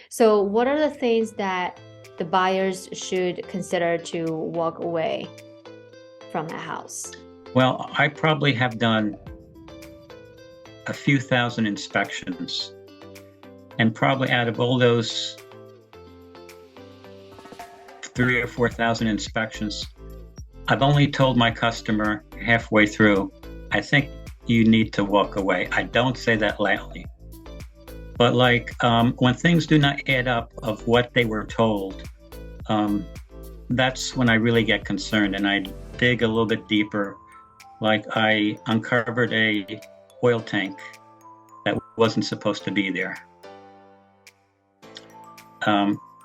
So what are the things that the buyers should consider to walk away from a house? Well, I probably have done a few thousand inspections, and probably out of all those 3,000 or 4,000 inspections, I've only told my customer halfway through, I think you need to walk away. I don't say that loudly. But when things do not add up of what they were told, that's when I really get concerned and I dig a little bit deeper. Like I uncovered a oil tank that wasn't supposed to be there.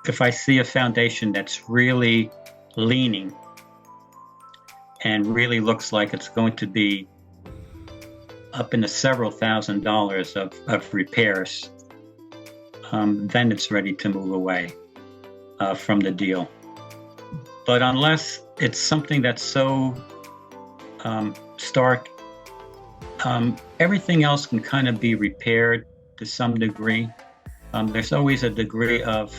If I see a foundation that's really leaning and really looks like it's going to be up into several $1,000s of repairs, then it's ready to move away from the deal. But unless it's something that's so stark, everything else can kind of be repaired to some degree. There's always a degree of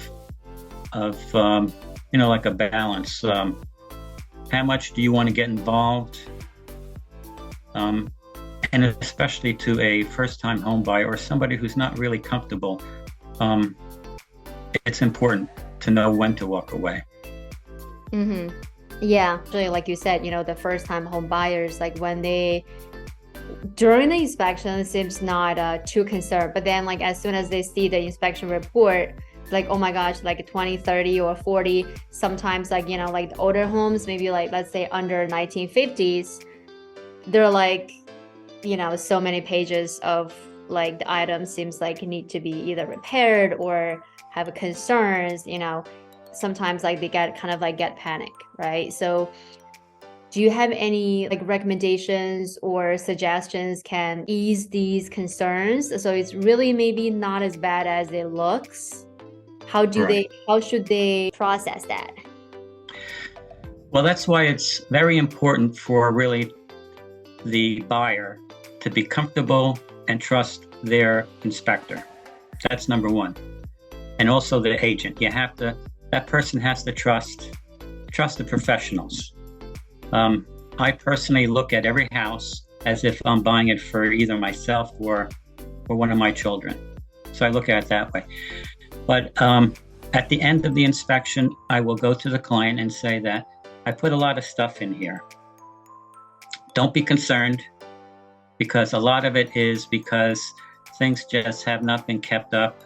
like a balance. How much do you want to get involved? And especially to a first-time home buyer or somebody who's not really comfortable, it's important to know when to walk away. Mm-hmm. Yeah, actually, like you said, the first-time home buyers, like when during the inspection, it seems not too concerned, but then as soon as they see the inspection report, like, oh my gosh, 20, 30 or 40, sometimes the older homes, maybe let's say under 1950s, they're so many pages of the items seems like need to be either repaired or have concerns, sometimes they get get panic, right? So do you have any recommendations or suggestions can ease these concerns so it's really maybe not as bad as it looks? How should they process that? Well, that's why it's very important for really the buyer to be comfortable and trust their inspector. That's number one. And also the agent. That person has to trust the professionals. I personally look at every house as if I'm buying it for either myself or one of my children. So I look at it that way. But at the end of the inspection, I will go to the client and say that I put a lot of stuff in here. Don't be concerned, because a lot of it is because things just have not been kept up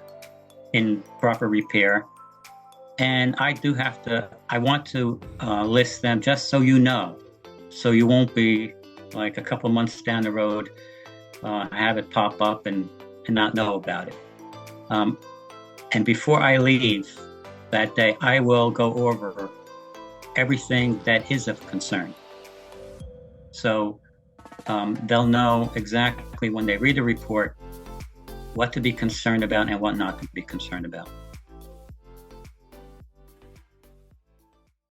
in proper repair. And I want to list them just so you know, so you won't be a couple months down the road, have it pop up and not know about it. And before I leave that day, I will go over everything that is of concern. So they'll know exactly when they read the report what to be concerned about and what not to be concerned about.